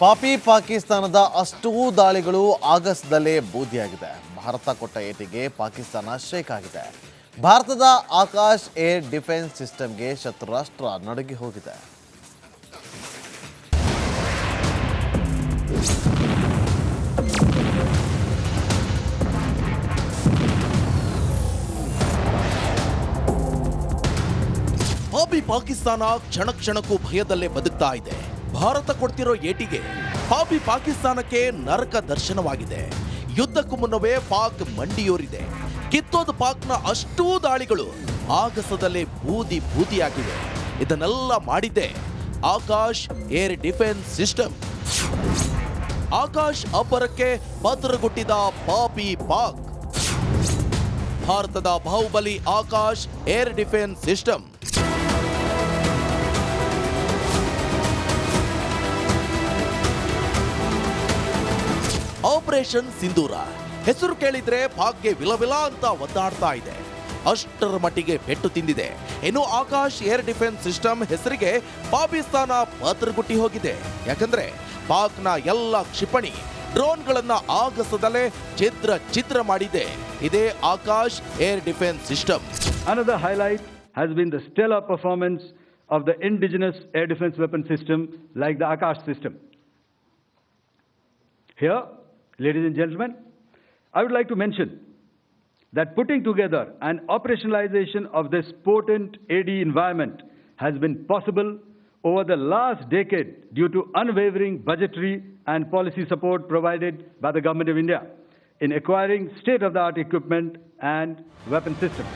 ಪಾಪಿ ಪಾಕಿಸ್ತಾನದ ಅಷ್ಟೂ ದಾಳಿಗಳು ಆಗಸ್ಟ್ದಲ್ಲೇ ಬೂದಿಯಾಗಿದೆ. ಭಾರತ ಕೊಟ್ಟ ಏಟಿಗೆ ಪಾಕಿಸ್ತಾನ ಶೇಕ್ ಆಗಿದೆ. ಭಾರತದ ಆಕಾಶ್ ಏರ್ ಡಿಫೆನ್ಸ್ ಸಿಸ್ಟಮ್ಗೆ ಶತ್ರು ರಾಷ್ಟ್ರ ನಡುಗಿ ಹೋಗಿದೆ. ಪಾಪಿ ಪಾಕಿಸ್ತಾನ ಕ್ಷಣ ಕ್ಷಣಕ್ಕೂ ಭಯದಲ್ಲೇ ಬದುಕ್ತಾ ಇದೆ. ಭಾರತ ಕೊಡ್ತಿರೋ ಏಟಿಗೆ ಪಾಪಿ ಪಾಕಿಸ್ತಾನಕ್ಕೆ ನರಕ ದರ್ಶನವಾಗಿದೆ. ಯುದ್ಧಕ್ಕೂ ಮುನ್ನವೇ ಪಾಕ್ ಮಂಡಿಯೂರಿದೆ. ಕಿತ್ತೋದ ಪಾಕ್ನ ಅಷ್ಟೂ ದಾಳಿಗಳು ಆಗಸದಲ್ಲೇ ಬೂದಿಯಾಗಿವೆ. ಇದನ್ನೆಲ್ಲ ಮಾಡಿದ್ದೆ Akash air defence system. Akash ಅಬ್ಬರಕ್ಕೆ ಪತ್ರಗುಟ್ಟಿದ ಪಾಪಿ ಪಾಕ್. ಭಾರತದ Baahubali Akash air defence system. Operation Sindoor ಹೆಸರು ಕೇಳಿದ್ರೆ ಪಾಕ್ಗೆ ವಿಲವಿಲ ಅಂತ ಒದ್ದಾಡ್ತಾ ಇದೆ. ಅಷ್ಟರ ಮಟ್ಟಿಗೆ ಪೆಟ್ಟು ತಿಂದಿದೆ. ಇನ್ನು ಆಕಾಶ್ ಏರ್ ಡಿಫೆನ್ಸ್ ಸಿಸ್ಟಮ್ ಹೆಸರಿಗೆ ಪಾಕಿಸ್ತಾನ ಪತ್ರಗುಟ್ಟಿ ಹೋಗಿದೆ. ಯಾಕಂದ್ರೆ ಪಾಕ್ನ ಎಲ್ಲ ಕ್ಷಿಪಣಿ ಡ್ರೋನ್ಗಳನ್ನ ಆಗಸದಲ್ಲೇ ಛಿದ್ರ ಮಾಡಿದೆ ಇದೇ Akash air defence system. Another highlight has been the stellar performance of the indigenous air defense weapon system like the Akash system. Here, ladies and gentlemen, I would like to mention that putting together an operationalization of this potent AD environment has been possible over the last decade due to unwavering budgetary and policy support provided by the Government of India in acquiring state-of-the-art equipment and weapon systems.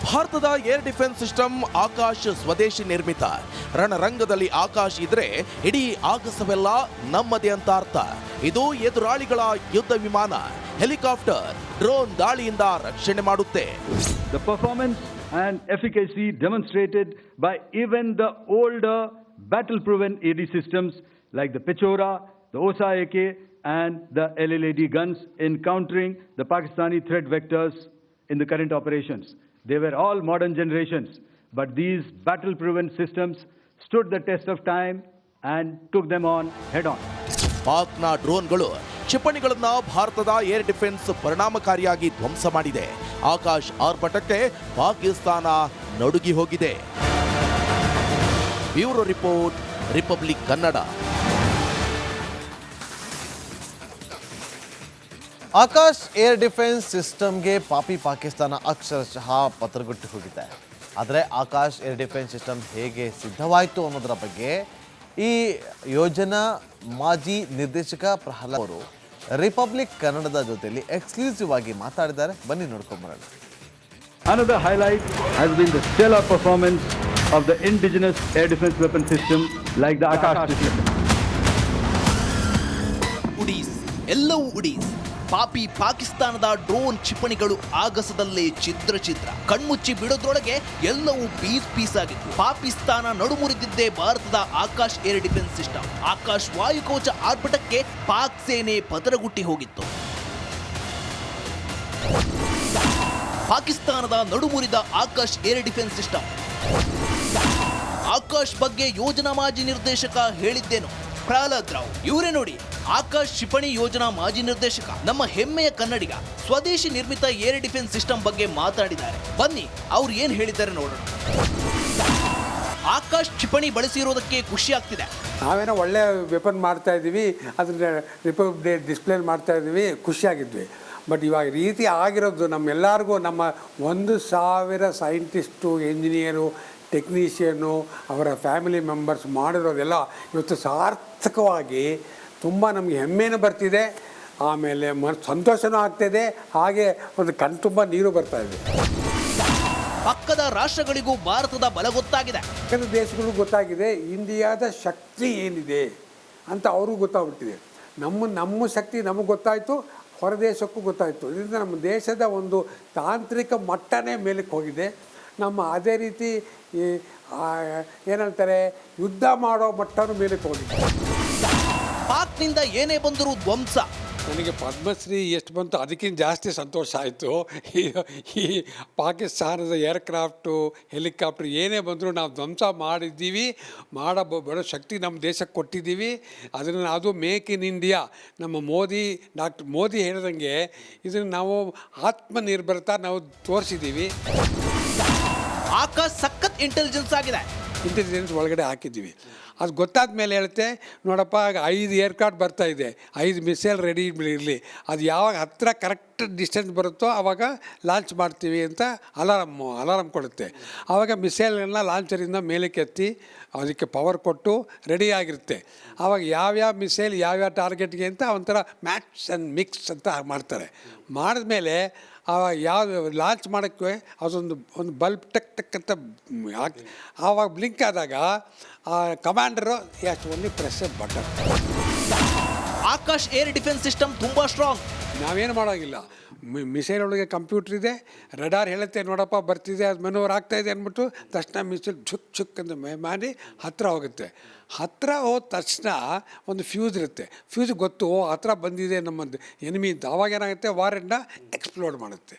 ಭಾರತದ air defence system Akash ಸ್ವದೇಶಿ ನಿರ್ಮಿತ. ರಣರಂಗದಲ್ಲಿ ಆಕಾಶ್ ಇದ್ರೆ ಇಡೀ ಆಗಸವೆಲ್ಲ ನಮ್ಮದೇ ಅಂತ ಅರ್ಥ. ಇದು ಎದುರಾಳಿಗಳ ಯುದ್ಧ ವಿಮಾನ, ಹೆಲಿಕಾಪ್ಟರ್, ಡ್ರೋನ್ ದಾಳಿಯಿಂದ ರಕ್ಷಣೆ ಮಾಡುತ್ತೆ. The performance and efficacy demonstrated by even the older battle-proven AD systems like the Pechora, the Osa AK and the LLAD guns in countering the Pakistani threat vectors in the current operations. They were all modern generations, but these battle-proven systems stood the test of time and took them on head-on. ಪಾಕ್ನ ಡ್ರೋನ್ಗಳು ಕ್ಷಿಪಣಿಗಳನ್ನ ಭಾರತದ air defence ಪರಿಣಾಮಕಾರಿಯಾಗಿ ಧ್ವಂಸ ಮಾಡಿದೆ. ಆಕಾಶ್ ಆರ್ಭಟಕ್ಕೆ ಪಾಕಿಸ್ತಾನ ನಡುಗಿ ಹೋಗಿದೆ. Bureau report, republic Kannada. Akash air defence ಸಿಸ್ಟಮ್ಗೆ ಪಾಪಿ ಪಾಕಿಸ್ತಾನ ಅಕ್ಷರಶಃ ಪತ್ರಗುಟ್ಟಿ ಹೋಗಿದೆ. ಆದರೆ ಆಕಾಶ್ ಏರ್ ಡಿಫೆನ್ಸ್ ಸಿಸ್ಟಮ್ ಹೇಗೆ ಸಿದ್ಧವಾಯಿತು ಅನ್ನೋದರ ಬಗ್ಗೆ ಈ ಯೋಜನಾ ಮಾಜಿ ನಿರ್ದೇಶಕ ಪ್ರಹ್ಲಾದ್ ಅವರು ರಿಪಬ್ಲಿಕ್ ಕನ್ನಡದ ಜೊತೆಯಲ್ಲಿ ಎಕ್ಸ್ಕ್ಲೂಸಿವ್ ಆಗಿ ಮಾತಾಡಿದ್ದಾರೆ. ಬನ್ನಿ ನೋಡ್ಕೊಂಬರೋಣ. Another highlight has been the stellar performance of the indigenous air defense weapon system like the Akash system. ಉಡೀಸ್, ಎಲ್ಲವೂ ಉಡೀಸ್. ಪಾಪಿ ಪಾಕಿಸ್ತಾನದ ಡ್ರೋನ್ ಕ್ಷಿಪಣಿಗಳು ಆಗಸದಲ್ಲೇ ಛಿದ್ರ ಕಣ್ಮುಚ್ಚಿ ಬಿಡೋದ್ರೊಳಗೆ ಎಲ್ಲವೂ ಪೀಸ್ ಆಗಿತ್ತು. ಪಾಕಿಸ್ತಾನ ನಡುಮುರಿದಿದ್ದೇ ಭಾರತದ Akash air defence system. Akash ವಾಯುಕೋಶ ಆರ್ಭಟಕ್ಕೆ ಪಾಕ್ ಸೇನೆ ಪತರಗುಟ್ಟಿ ಹೋಗಿತ್ತು. ಪಾಕಿಸ್ತಾನದ ನಡುಮುರಿದ Akash air defence system. Akash ಬಗ್ಗೆ ಯೋಜನಾ ಮಾಜಿ ನಿರ್ದೇಶಕ ಹೇಳಿದ್ದೇನು ಪ್ರಹ್ಲಾದ್ ರಾವ್. ಇವರೇ ನೋಡಿ, ಆಕಾಶ್ ಕ್ಷಿಪಣಿ ಯೋಜನಾ ಮಾಜಿ ನಿರ್ದೇಶಕ, ನಮ್ಮ ಹೆಮ್ಮೆಯ ಕನ್ನಡಿಗ, ಸ್ವದೇಶಿ ನಿರ್ಮಿತ ಏರ್ ಡಿಫೆನ್ಸ್ ಸಿಸ್ಟಮ್ ಬಗ್ಗೆ ಮಾತಾಡಿದ್ದಾರೆ. ಬನ್ನಿ ಅವ್ರು ಏನ್ ಹೇಳಿದ್ದಾರೆ ನೋಡೋಣ. ಆಕಾಶ್ ಕ್ಷಿಪಣಿ ಬಳಸಿರೋದಕ್ಕೆ ಖುಷಿ ಆಗ್ತಿದೆ. ನಾವೇನೋ ಒಳ್ಳೆ ವೆಪನ್ ಮಾಡ್ತಾ ಇದ್ದೀವಿ, ಅದನ್ನ ರಿಪಬ್ಲಿಕ್ ಡೇ ಡಿಸ್ಪ್ಲೇ ಮಾಡ್ತಾ ಇದ್ದೀವಿ, ಖುಷಿಯಾಗಿದ್ವಿ. ಬಟ್ ಇವಾಗ ರೀತಿ ಆಗಿರೋದು ನಮ್ಮೆಲ್ಲರಿಗೂ, ನಮ್ಮ 1,000 ಸೈಂಟಿಸ್ಟು, ಇಂಜಿನಿಯರು, ಟೆಕ್ನಿಷಿಯನು, ಅವರ ಫ್ಯಾಮಿಲಿ ಮೆಂಬರ್ಸ್ ಮಾಡಿರೋದೆಲ್ಲ ಇವತ್ತು ಸಾರ್ಥಕವಾಗಿ ತುಂಬ ನಮಗೆ ಹೆಮ್ಮೆನೂ ಬರ್ತಿದೆ, ಆಮೇಲೆ ಸಂತೋಷನೂ ಆಗ್ತಾಯಿದೆ, ಹಾಗೆ ಒಂದು ಕಣ್ತುಂಬ ನೀರು ಬರ್ತಾ ಇದೆ. ಪಕ್ಕದ ರಾಷ್ಟ್ರಗಳಿಗೂ ಭಾರತದ ಬಲ ಗೊತ್ತಾಗಿದೆ. ಪಕ್ಕದ ದೇಶಗಳಿಗೂ ಗೊತ್ತಾಗಿದೆ ಇಂಡಿಯಾದ ಶಕ್ತಿ ಏನಿದೆ ಅಂತ ಅವ್ರಿಗೂ ಗೊತ್ತಾಗ್ಬಿಟ್ಟಿದೆ. ನಮ್ಮ ಶಕ್ತಿ ನಮಗೆ ಗೊತ್ತಾಯಿತು, ಹೊರ ದೇಶಕ್ಕೂ ಗೊತ್ತಾಯಿತು. ಇದರಿಂದ ನಮ್ಮ ದೇಶದ ಒಂದು ತಾಂತ್ರಿಕ ಮಟ್ಟನೇ ಮೇಲಕ್ಕೆ ಹೋಗಿದೆ. ನಮ್ಮ ಅದೇ ರೀತಿ ಏನಂತಾರೆ, ಯುದ್ಧ ಮಾಡೋ ಮಟ್ಟನೂ ಮೇಲಕ್ಕೆ ಹೋಗಿದೆ. ಪಾಕ್ನಿಂದ ಏನೇ ಬಂದರೂ ಧ್ವಂಸ, ನನಗೆ ಪದ್ಮಶ್ರೀ ಎಷ್ಟು ಬಂತು ಅದಕ್ಕಿಂತ ಜಾಸ್ತಿ ಸಂತೋಷ ಆಯಿತು. ಈ ಪಾಕಿಸ್ತಾನದ ಏರ್ಕ್ರಾಫ್ಟು ಹೆಲಿಕಾಪ್ಟ್ರ್ ಏನೇ ಬಂದರೂ ನಾವು ಧ್ವಂಸ ಮಾಡಿದ್ದೀವಿ, ಬರೋ ಶಕ್ತಿ ನಮ್ಮ ದೇಶಕ್ಕೆ ಕೊಟ್ಟಿದ್ದೀವಿ. ಅದನ್ನು ಅದು ಮೇಕ್ ಇನ್ ಇಂಡಿಯಾ ನಮ್ಮ ಡಾಕ್ಟರ್ ಮೋದಿ ಹೇಳಿದಂಗೆ ಇದನ್ನು ನಾವು ಆತ್ಮನಿರ್ಭರತ ನಾವು ತೋರಿಸಿದ್ದೀವಿ. ಆಕಾಶ್ ಸಖತ್ ಇಂಟೆಲಿಜೆನ್ಸ್ ಆಗಿದೆ. ಇಂಟೆಲಿಜೆನ್ಸ್ ಒಳಗಡೆ ಹಾಕಿದ್ದೀವಿ. ಅದು ಗೊತ್ತಾದ ಮೇಲೆ ಹೇಳುತ್ತೆ, ನೋಡಪ್ಪ 5 ಏರ್ಕ್ರಾಫ್ಟ್ ಬರ್ತಾಯಿದೆ, 5 ಮಿಸೈಲ್ ರೆಡಿ ಇರಲಿ, ಅದು ಯಾವಾಗ ಹತ್ತಿರ ಕರೆಕ್ಟ್ ಡಿಸ್ಟೆನ್ಸ್ ಬರುತ್ತೋ ಆವಾಗ ಲಾಂಚ್ ಮಾಡ್ತೀವಿ ಅಂತ ಅಲಾರಮ್ ಕೊಡುತ್ತೆ. ಆವಾಗ ಮಿಸೈಲ್ಗಳನ್ನ ಲಾಂಚರಿಂದ ಮೇಲಕ್ಕೆ ಎತ್ತಿ ಅದಕ್ಕೆ ಪವರ್ ಕೊಟ್ಟು ರೆಡಿ ಆಗಿರುತ್ತೆ. ಆವಾಗ ಯಾವ್ಯಾವ ಮಿಸೈಲ್ ಯಾವ್ಯಾವ ಟಾರ್ಗೆಟ್ಗೆ ಅಂತ ಒಂಥರ ಮ್ಯಾಚ್ ಆ್ಯಂಡ್ ಮಿಕ್ಸ್ ಅಂತ ಮಾಡ್ತಾರೆ. ಮಾಡಿದ್ಮೇಲೆ ಯಾವ ಲಾಂಚ್ ಮಾಡೋಕ್ಕೆ ಒಂದು ಬಲ್ಬ್ ಟಕ್ ಅಂತ ಹಾಕಿ ಆವಾಗ ಬ್ಲಿಂಕ್ ಆದಾಗ ಆ ಕಮಾಂಡರು ಎಷ್ಟು only press button. Akash air defence system ತುಂಬ ಸ್ಟ್ರಾಂಗ್. ನಾವೇನು ಮಾಡೋಂಗಿಲ್ಲ. ಮಿಸೈಲ್ ಒಳಗೆ ಕಂಪ್ಯೂಟ್ರ್ ಇದೆ, ರಡಾರ್ ಹೇಳುತ್ತೆ ನೋಡಪ್ಪ ಬರ್ತಿದೆ, ಅದು ಮೆನೂವರ್ ಆಗ್ತಾಯಿದೆ ಅಂದ್ಬಿಟ್ಟು ತಕ್ಷಣ ಮಿಸೈಲ್ ಛುಕ್ ಅಂತ ಮಾಡಿ ಹತ್ತಿರ ಹೋಗುತ್ತೆ. ಹತ್ತಿರ ಹೋದ ತಕ್ಷಣ ಒಂದು ಫ್ಯೂಸ್ ಇರುತ್ತೆ. ಫ್ಯೂಸ್ ಗೊತ್ತು ಹತ್ತಿರ ಬಂದಿದೆ ನಮ್ಮದು ಎನಿಮಿ ಅಂತ. ಆವಾಗ ಏನಾಗುತ್ತೆ, ವಾರೆಂಡ ಎಕ್ಸ್ಪ್ಲೋಡ್ ಮಾಡುತ್ತೆ.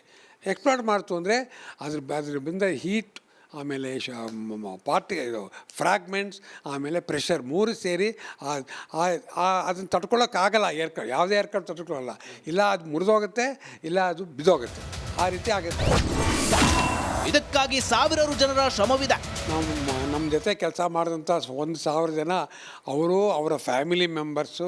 ಎಕ್ಸ್ಪ್ಲೋಡ್ ಮಾಡ್ತು ಅಂದರೆ ಅದ್ರ ಬಂದ ಹೀಟ್, ಆಮೇಲೆ ಇದು ಫ್ರಾಗ್ಮೆಂಟ್ಸ್, ಆಮೇಲೆ ಪ್ರೆಷರ್ 3 ಸೇರಿ ಅದನ್ನು ತಡ್ಕೊಳ್ಳೋಕ್ಕಾಗಲ್ಲ ಏರ್ಕ್ರಾಫ್ಟ್. ಯಾವುದೇ ಏರ್ಕ್ರಾಫ್ಟ್ ತಡ್ಕೊಳ್ಳಲ್ಲ. ಇಲ್ಲ ಅದು ಮುರಿದೋಗುತ್ತೆ, ಇಲ್ಲ ಅದು ಬಿದ್ದೋಗುತ್ತೆ. ಆ ರೀತಿ ಆಗುತ್ತೆ. ಇದಕ್ಕಾಗಿ ಸಾವಿರಾರು ಜನರ ಶ್ರಮವಿದೆ. ನಮ್ಮ ಜೊತೆ ಕೆಲಸ ಮಾಡಿದಂಥ 1,000 ಜನ, ಅವರ ಫ್ಯಾಮಿಲಿ ಮೆಂಬರ್ಸು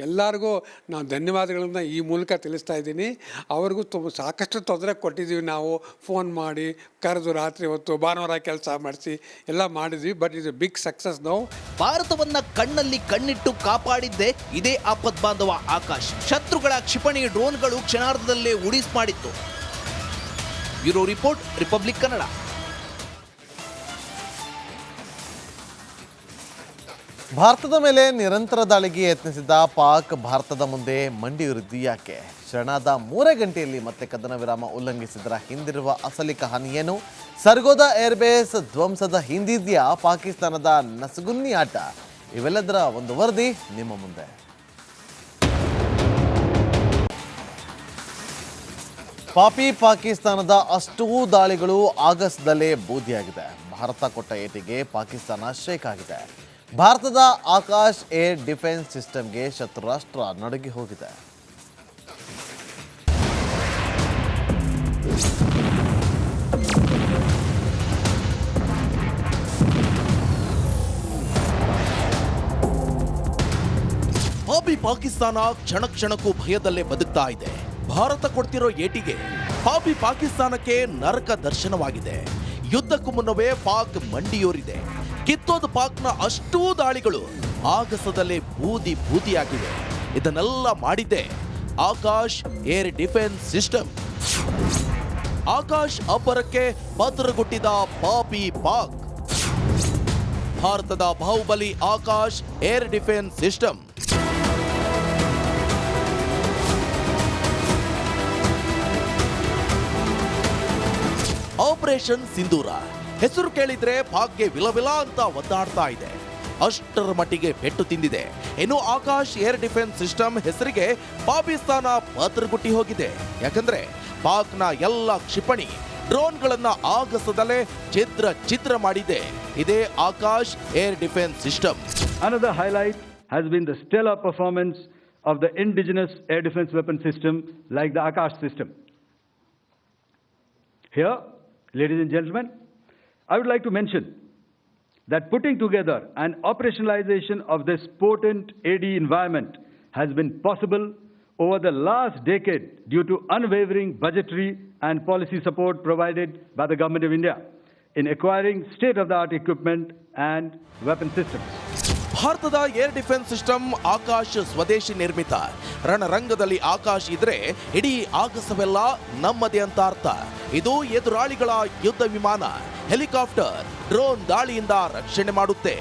ಎಲ್ಲರಿಗೂ ನಾನು ಧನ್ಯವಾದಗಳನ್ನ ಈ ಮೂಲಕ ತಿಳಿಸ್ತಾ ಇದ್ದೀನಿ. ಅವ್ರಿಗೂ ಸಾಕಷ್ಟು ತೊಂದರೆ ಕೊಟ್ಟಿದ್ದೀವಿ ನಾವು. ಫೋನ್ ಮಾಡಿ ಕರೆದು ರಾತ್ರಿ ಹೊತ್ತು ಭಾನುವಾರ ಕೆಲಸ ಮಾಡಿಸಿ ಎಲ್ಲ ಮಾಡಿದ್ವಿ. ಬಟ್ ಇದು ಬಿಗ್ ಸಕ್ಸಸ್. ನಾವು ಭಾರತವನ್ನ ಕಣ್ಣಲ್ಲಿ ಕಣ್ಣಿಟ್ಟು ಕಾಪಾಡಿದ್ದೇ ಇದೇ ಆಪತ್ ಬಾಂಧವ ಆಕಾಶ್. ಶತ್ರುಗಳ ಕ್ಷಿಪಣಿ ಡ್ರೋನ್ಗಳು ಕ್ಷಣಾರ್ಧದಲ್ಲೇ ಉಡಿಸ್ ಮಾಡಿತ್ತು. Bureau report, republic Kannada. ಭಾರತದ ಮೇಲೆ ನಿರಂತರ ದಾಳಿಗೆ ಯತ್ನಿಸಿದ್ದ ಪಾಕ್ ಭಾರತದ ಮುಂದೆ ಮಂಡಿಯೂರಿದ್ದು ಯಾಕೆ? ಶರಣಾದ 3 ಗಂಟೆಯಲ್ಲಿ ಮತ್ತೆ ಕದನ ವಿರಾಮ ಉಲ್ಲಂಘಿಸಿದರ ಹಿಂದಿರುವ ಅಸಲಿ ಕಹಾನಿ ಏನು? ಸರ್ಗೋದಾ ಏರ್ಬೇಸ್ ಧ್ವಂಸದ ಹಿಂದಿದ್ಯಾ ಪಾಕಿಸ್ತಾನದ ನಸಗುನ್ನಿ ಆಟ? ಇವೆಲ್ಲದರ ಒಂದು ವರದಿ ನಿಮ್ಮ ಮುಂದೆ. ಪಾಕಿಸ್ತಾನದ ಅಷ್ಟೂ ದಾಳಿಗಳು ಆಗಸದಲ್ಲೇ ಬೂದಿಯಾಗಿದೆ. ಭಾರತ ಕೊಟ್ಟ ಏಟಿಗೆ ಪಾಕಿಸ್ತಾನ ಶೇಕ್ ಆಗಿದೆ. ಭಾರತದ ಆಕಾಶ್ ಏರ್ ಡಿಫೆನ್ಸ್ ಸಿಸ್ಟಮ್ಗೆ ಶತ್ರು ರಾಷ್ಟ್ರ ನಡುಗಿ ಹೋಗಿದೆ. ಪಾಕಿಸ್ತಾನ ಕ್ಷಣ ಕ್ಷಣಕ್ಕೂ ಭಯದಲ್ಲೇ ಬದುಕ್ತಾ ಇದೆ. ಭಾರತ ಕೊಡ್ತಿರೋ ಏಟಿಗೆ ಪಾಕಿಸ್ತಾನಕ್ಕೆ ನರಕ ದರ್ಶನವಾಗಿದೆ. ಯುದ್ಧಕ್ಕೂ ಮುನ್ನವೇ ಪಾಕ್ ಮಂಡಿಯೂರಿದೆ. ಕಿತ್ತೋದ ಪಾಕ್ನ ಅಷ್ಟೂ ದಾಳಿಗಳು ಆಗಸದಲ್ಲೇ ಬೂದಿಯಾಗಿವೆ. ಇದನ್ನೆಲ್ಲ ಮಾಡಿದ್ದೆ Akash air defence system. Akash ಅಬ್ಬರಕ್ಕೆ ಪತ್ರಗೊಟ್ಟಿದ ಪಾಪಿ ಪಾಕ್. ಭಾರತದ Baahubali Akash air defence system. Operation Sindoor ಹೆಸರು ಕೇಳಿದ್ರೆ ಪಾಕ್ಗೆ ವಿಲವಿಲ ಅಂತ ಒದ್ದಾಡ್ತಾ ಇದೆ. ಅಷ್ಟರ ಮಟ್ಟಿಗೆ ಪೆಟ್ಟು ತಿಂದಿದೆ. ಇನ್ನು ಆಕಾಶ್ ಏರ್ ಡಿಫೆನ್ಸ್ ಸಿಸ್ಟಮ್ ಹೆಸರಿಗೆ ಪಾಕಿಸ್ತಾನ ಪತ್ರಗುಟ್ಟಿ ಹೋಗಿದೆ. ಯಾಕಂದ್ರೆ ಪಾಕ್ನ ಎಲ್ಲ ಕ್ಷಿಪಣಿ ಡ್ರೋನ್ಗಳನ್ನ ಆಗಸದಲ್ಲೇ ಚಿತ್ರ ಮಾಡಿದೆ ಇದೇ Akash air defence system. Another highlight has been the stellar performance of the indigenous air defense weapon system like the Akash system. Here, ladies and gentlemen, I would like to mention that putting together an operationalization of this potent AD environment has been possible over the last decade due to unwavering budgetary and policy support provided by the Government of India in acquiring state-of-the-art equipment and weapon systems. ಭಾರತದ air defence system Akash ಸ್ವದೇಶಿ ನಿರ್ಮಿತ. ರಣರಂಗದಲ್ಲಿ ಆಕಾಶ್ ಇದ್ರೆ ಇಡೀ ಆಗಸವೆಲ್ಲ ನಮ್ಮದೇ ಅಂತ ಅರ್ಥ. ಇದು ಎದುರಾಳಿಗಳ ಯುದ್ಧ ವಿಮಾನ, ಹೆಲಿಕಾಪ್ಟರ್, ಡ್ರೋನ್ ದಾಳಿಯಿಂದ ರಕ್ಷಣೆ ಮಾಡುತ್ತೆ.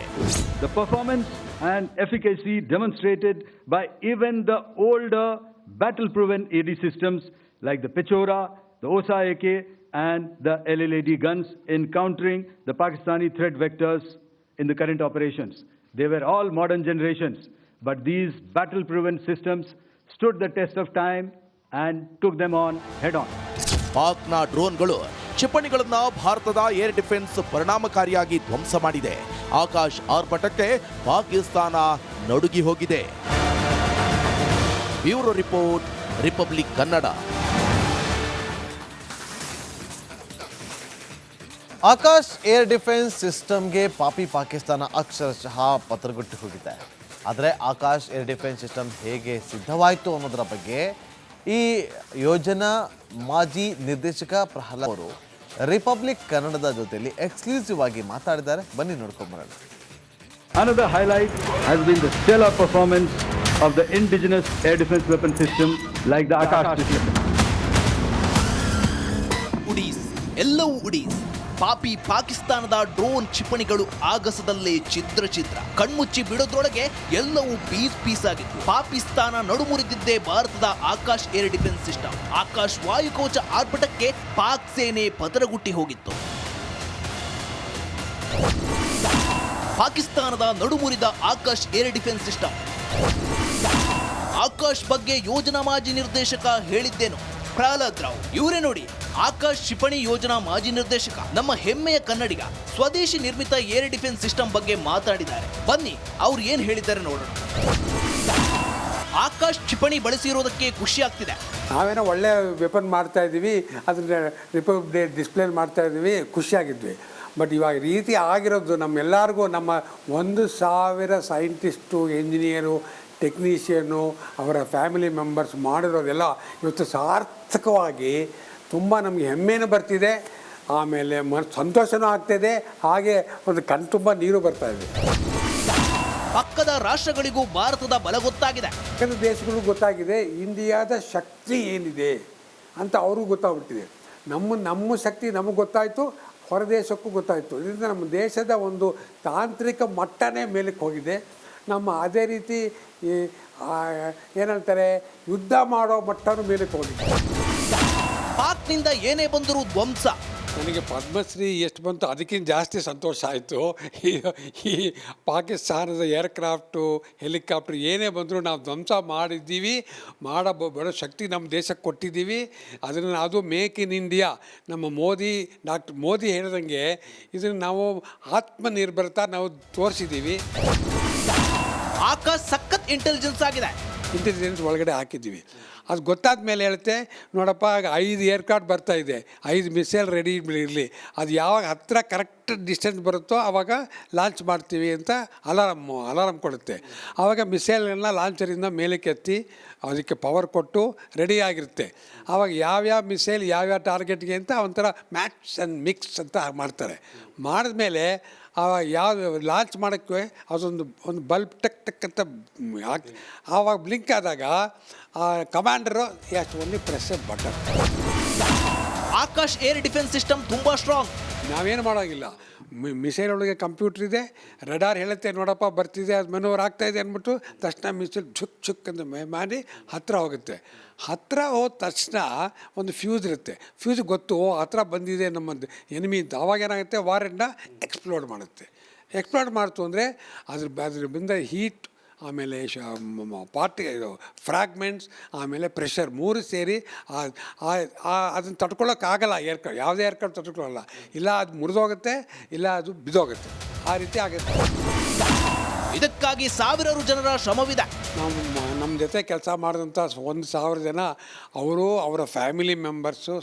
The performance and efficacy demonstrated by even the older battle-proven AD systems like the Pechora, the OSA-AK and the LLAD guns in countering the Pakistani threat vectors in the current operations. They were all modern generations, but these battle-proven systems stood the test of time and took them on head on. ಪಾಕ್ನ ಡ್ರೋನ್ಗಳು ಕ್ಷಿಪಣಿಗಳನ್ನ ಭಾರತದ air defence ಪರಿಣಾಮಕಾರಿಯಾಗಿ ಧ್ವಂಸ ಮಾಡಿದೆ. ಆಕಾಶ್ ಆರ್ಭಟಕ್ಕೆ ಪಾಕಿಸ್ತಾನ ನಡುಗಿ ಹೋಗಿದೆ. Bureau report, republic Kannada. Akash air defence ಸಿಸ್ಟಮ್ಗೆ ಪಾಕಿಸ್ತಾನ ಅಕ್ಷರಶಃ ಪತ್ರಗೊಟ್ಟು ಹೋಗಿದೆ. ಆದರೆ ಆಕಾಶ್ ಏರ್ ಡಿಫೆನ್ಸ್ ಸಿಸ್ಟಮ್ ಹೇಗೆ ಸಿದ್ಧವಾಯಿತು ಅನ್ನೋದರ ಬಗ್ಗೆ ಈ ಯೋಜನಾ ಮಾಜಿ ನಿರ್ದೇಶಕ ಪ್ರಹ್ಲಾದ್ ಅವರು ರಿಪಬ್ಲಿಕ್ ಕನ್ನಡದ ಜೊತೆಯಲ್ಲಿ ಎಕ್ಸ್ಕ್ಲೂಸಿವ್ ಆಗಿ ಮಾತಾಡಿದ್ದಾರೆ. ಬನ್ನಿ ನೋಡ್ಕೊಂಬರೋಣ. Another highlight has been the stellar performance of the indigenous air defense weapon system like the Akash system. ಉಡೀಸ್, ಎಲ್ಲವೂ ಉಡೀಸ್. ಪಾಕಿಸ್ತಾನದ ಡ್ರೋನ್ ಕ್ಷಿಪಣಿಗಳು ಆಗಸದಲ್ಲೇ ಛಿದ್ರ ಕಣ್ಮುಚ್ಚಿ ಬಿಡೋದ್ರೊಳಗೆ ಎಲ್ಲವೂ ಪೀಸ್ ಆಗಿತ್ತು. ಪಾಕಿಸ್ತಾನ ನಡುಮುರಿದಿದ್ದೇ ಭಾರತದ Akash air defence system. Akash ವಾಯುಕೋಶ ಆರ್ಭಟಕ್ಕೆ ಪಾಕ್ ಸೇನೆ ಪತರಗುಟ್ಟಿ ಹೋಗಿತ್ತು. ಪಾಕಿಸ್ತಾನದ ನಡುಮುರಿದ Akash air defence system. Akash ಬಗ್ಗೆ ಯೋಜನಾ ಮಾಜಿ ನಿರ್ದೇಶಕ ಹೇಳಿದ್ದೇನು? ಪ್ರಹ್ಲಾದ್ ರಾವ್ ಇವರೇ ನೋಡಿ. ಆಕಾಶ್ ಕ್ಷಿಪಣಿ ಯೋಜನಾ ಮಾಜಿ ನಿರ್ದೇಶಕ, ನಮ್ಮ ಹೆಮ್ಮೆಯ ಕನ್ನಡಿಗ, ಸ್ವದೇಶಿ ನಿರ್ಮಿತ ಏರ್ ಡಿಫೆನ್ಸ್ ಸಿಸ್ಟಮ್ ಬಗ್ಗೆ ಮಾತಾಡಿದ್ದಾರೆ. ಬನ್ನಿ ಅವ್ರು ಏನ್ ಹೇಳಿದ್ದಾರೆ ನೋಡೋಣ. ಆಕಾಶ್ ಕ್ಷಿಪಣಿ ಬಳಸಿರೋದಕ್ಕೆ ಖುಷಿ ಆಗ್ತಿದೆ. ನಾವೇನೋ ಒಳ್ಳೆ ವೆಪನ್ ಮಾಡ್ತಾ ಇದ್ದೀವಿ, ಅದನ್ನ ರಿಪಬ್ಲಿಕ್ ಡೇ ಡಿಸ್ಪ್ಲೇ ಮಾಡ್ತಾ ಇದ್ದೀವಿ, ಖುಷಿಯಾಗಿದ್ವಿ. ಬಟ್ ಇವಾಗ ರೀತಿ ಆಗಿರೋದು ನಮ್ಮೆಲ್ಲರಿಗೂ, ನಮ್ಮ 1,000 ಸೈಂಟಿಸ್ಟು, ಇಂಜಿನಿಯರು, ಟೆಕ್ನಿಷಿಯನು, ಅವರ ಫ್ಯಾಮಿಲಿ ಮೆಂಬರ್ಸ್ ಮಾಡಿರೋದೆಲ್ಲ ಇವತ್ತು ಸಾರ್ಥಕವಾಗಿ ತುಂಬ ನಮಗೆ ಹೆಮ್ಮೆನೂ ಬರ್ತಿದೆ, ಆಮೇಲೆ ಸಂತೋಷನೂ ಆಗ್ತಾಯಿದೆ, ಹಾಗೆ ಒಂದು ಕಣ್ತುಂಬ ನೀರು ಬರ್ತಾ ಇದೆ. ಪಕ್ಕದ ರಾಷ್ಟ್ರಗಳಿಗೂ ಭಾರತದ ಬಲ ಗೊತ್ತಾಗಿದೆ. ಪಕ್ಕದ ದೇಶಗಳಿಗೂ ಗೊತ್ತಾಗಿದೆ ಇಂಡಿಯಾದ ಶಕ್ತಿ ಏನಿದೆ ಅಂತ ಅವ್ರಿಗೂ ಗೊತ್ತಾಗ್ಬಿಟ್ಟಿದೆ. ನಮ್ಮ ಶಕ್ತಿ ನಮಗೆ ಗೊತ್ತಾಯಿತು, ಹೊರ ದೇಶಕ್ಕೂ ಗೊತ್ತಾಯಿತು. ಇದರಿಂದ ನಮ್ಮ ದೇಶದ ಒಂದು ತಾಂತ್ರಿಕ ಮಟ್ಟನೇ ಮೇಲಕ್ಕೆ ಹೋಗಿದೆ. ನಮ್ಮ ಅದೇ ರೀತಿ ಏನಂತಾರೆ, ಯುದ್ಧ ಮಾಡೋ ಮಟ್ಟನೂ ಮೇಲಕ್ಕೆ ಹೋಗಿದೆ. ಪಾಕ್ನಿಂದ ಏನೇ ಬಂದರೂ ಧ್ವಂಸ. ನನಗೆ ಪದ್ಮಶ್ರೀ ಎಷ್ಟು ಬಂತು ಅದಕ್ಕಿಂತ ಜಾಸ್ತಿ ಸಂತೋಷ ಆಯಿತು. ಈ ಪಾಕಿಸ್ತಾನದ ಏರ್ಕ್ರಾಫ್ಟು, ಹೆಲಿಕಾಪ್ಟ್ರು ಏನೇ ಬಂದರೂ ನಾವು ಧ್ವಂಸ ಮಾಡಿದ್ದೀವಿ, ಬರೋ ಶಕ್ತಿ ನಮ್ಮ ದೇಶಕ್ಕೆ ಕೊಟ್ಟಿದ್ದೀವಿ. ಅದನ್ನು ಅದು ಮೇಕ್ ಇನ್ ಇಂಡಿಯಾ, ನಮ್ಮ ಡಾಕ್ಟರ್ ಮೋದಿ ಹೇಳಿದಂಗೆ ಇದನ್ನು ನಾವು ಆತ್ಮನಿರ್ಭರತ ನಾವು ತೋರಿಸಿದ್ದೀವಿ. ಆಕಾಶ್ ಸಖತ್ ಇಂಟೆಲಿಜೆನ್ಸ್ ಆಗಿದೆ. ಇಂಟೆಲಿಜೆನ್ಸ್ ಒಳಗಡೆ ಹಾಕಿದ್ದೀವಿ. ಅದು ಗೊತ್ತಾದ ಮೇಲೆ ಹೇಳುತ್ತೆ, ನೋಡಪ್ಪ 5 ಏರ್ಕ್ರಾಫ್ಟ್ ಬರ್ತಾಯಿದೆ, 5 ಮಿಸೈಲ್ ರೆಡಿ ಇರಲಿ, ಅದು ಯಾವಾಗ ಹತ್ತಿರ ಕರೆಕ್ಟ್ ಡಿಸ್ಟೆನ್ಸ್ ಬರುತ್ತೋ ಆವಾಗ ಲಾಂಚ್ ಮಾಡ್ತೀವಿ ಅಂತ ಅಲಾರಮ್ ಕೊಡುತ್ತೆ. ಆವಾಗ ಮಿಸೈಲ್ಗಳನ್ನ ಲಾಂಚರಿಂದ ಮೇಲಕ್ಕೆ ಎತ್ತಿ ಅದಕ್ಕೆ ಪವರ್ ಕೊಟ್ಟು ರೆಡಿ ಆಗಿರುತ್ತೆ. ಆವಾಗ ಯಾವ್ಯಾವ ಮಿಸೈಲ್ ಯಾವ್ಯಾವ ಟಾರ್ಗೆಟ್ಗೆ ಅಂತ ಒಂಥರ ಮ್ಯಾಚ್ ಆ್ಯಂಡ್ ಮಿಕ್ಸ್ ಅಂತ ಮಾಡ್ತಾರೆ. ಮಾಡಿದ್ಮೇಲೆ ಯಾವ ಲಾಂಚ್ ಮಾಡೋಕ್ಕೆ ಒಂದು ಬಲ್ಬ್ ಟಕ್ ಅಂತ ಹಾಕಿ ಆವಾಗ ಬ್ಲಿಂಕ್ ಆದಾಗ commander only press button. Akash air defence system ತುಂಬ ಸ್ಟ್ರಾಂಗ್. ನಾವೇನು ಮಾಡೋಂಗಿಲ್ಲ. ಮಿಸೈಲ್ ಒಳಗೆ ಕಂಪ್ಯೂಟರ್ ಇದೆ, ರಡಾರ್ ಹೇಳುತ್ತೆ, ನೋಡಪ್ಪ ಬರ್ತಿದೆ, ಅದು ಮೆನೂವರ್ ಆಗ್ತಾಯಿದೆ ಅಂದ್ಬಿಟ್ಟು ತಕ್ಷಣ ಮಿಸೈಲ್ ಛುಕ್ ಅಂತ ಮಾಡಿ ಹತ್ತಿರ ಹೋಗುತ್ತೆ. ಹತ್ತಿರ ಹೋದ ತಕ್ಷಣ ಒಂದು ಫ್ಯೂಸ್ ಇರುತ್ತೆ. ಫ್ಯೂಸ್ ಗೊತ್ತು ಹತ್ತಿರ ಬಂದಿದೆ ನಮ್ಮ ಎನಿಮಿ ಅಂತ. ಆವಾಗ ಏನಾಗುತ್ತೆ, ವಾರೆಂಡ ಎಕ್ಸ್ಪ್ಲೋಡ್ ಮಾಡುತ್ತೆ. ಎಕ್ಸ್ಪ್ಲೋಡ್ ಮಾಡ್ತು ಅಂದರೆ ಅದ್ರಿಂದ ಹೀಟ್, ಆಮೇಲೆ ಇದು ಫ್ರಾಗ್ಮೆಂಟ್ಸ್, ಆಮೇಲೆ ಪ್ರೆಷರ್ 3 ಸೇರಿ ಅದನ್ನು ತಡ್ಕೊಳ್ಳೋಕ್ಕಾಗಲ್ಲ. ಯಾವುದೇ ಏರ್ಕ್ರಾಫ್ಟ್ ತಡ್ಕೊಳ್ಳಲ್ಲ. ಇಲ್ಲ ಅದು ಮುರಿದೋಗುತ್ತೆ, ಇಲ್ಲ ಅದು ಬಿದ್ದೋಗುತ್ತೆ. ಆ ರೀತಿ ಆಗುತ್ತೆ. ಇದಕ್ಕಾಗಿ ಸಾವಿರಾರು ಜನರ ಶ್ರಮವಿದೆ. ನಮ್ಮ ಜೊತೆ ಕೆಲಸ ಮಾಡಿದಂಥ 1,000 ಜನ, ಅವರ ಫ್ಯಾಮಿಲಿ ಮೆಂಬರ್ಸು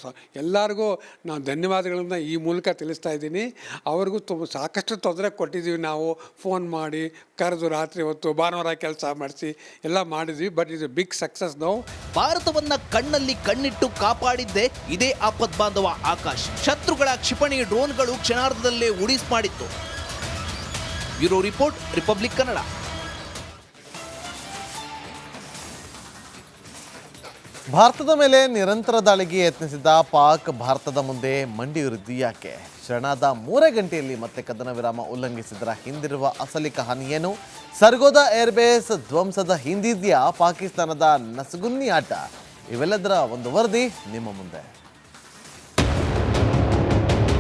ಎಲ್ಲರಿಗೂ ನಾನು ಧನ್ಯವಾದಗಳನ್ನು ಈ ಮೂಲಕ ತಿಳಿಸ್ತಾ ಇದ್ದೀನಿ. ಅವ್ರಿಗೂ ಸಾಕಷ್ಟು ತೊಂದರೆ ಕೊಟ್ಟಿದ್ದೀವಿ. ನಾವು ಫೋನ್ ಮಾಡಿ ಕರೆದು ರಾತ್ರಿ ಹೊತ್ತು ಭಾನುವಾರ ಕೆಲಸ ಮಾಡಿಸಿ ಎಲ್ಲ ಮಾಡಿದ್ವಿ. ಬಟ್ ಇದು ಬಿಗ್ ಸಕ್ಸಸ್. ನಾವು ಭಾರತವನ್ನ ಕಣ್ಣಲ್ಲಿ ಕಣ್ಣಿಟ್ಟು ಕಾಪಾಡಿದ್ದೇ ಇದೇ ಆಪತ್ ಬಾಂಧವ ಆಕಾಶ್. ಶತ್ರುಗಳ ಕ್ಷಿಪಣಿ ಡ್ರೋನ್ಗಳು ಕ್ಷಣಾರ್ಧದಲ್ಲೇ ಉಡೀಸ್ ಮಾಡಿತ್ತು. Bureau report, republic Kannada. ಭಾರತದ ಮೇಲೆ ನಿರಂತರ ದಾಳಿಗೆ ಯತ್ನಿಸಿದ್ದ ಪಾಕ್ ಭಾರತದ ಮುಂದೆ ಮಂಡಿಯೂರಿದ್ದು ಯಾಕೆ? ಶರಣಾದ 3 ಗಂಟೆಯಲ್ಲಿ ಮತ್ತೆ ಕದನ ವಿರಾಮ ಉಲ್ಲಂಘಿಸಿದರ ಹಿಂದಿರುವ ಅಸಲಿ ಕಹಾನಿ ಏನು? ಸರ್ಗೋದಾ ಏರ್ಬೇಸ್ ಧ್ವಂಸದ ಹಿಂದಿದ್ಯಾ ಪಾಕಿಸ್ತಾನದ ನಸಗುನ್ನಿ ಆಟ? ಇವೆಲ್ಲದರ ಒಂದು ವರದಿ ನಿಮ್ಮ ಮುಂದೆ.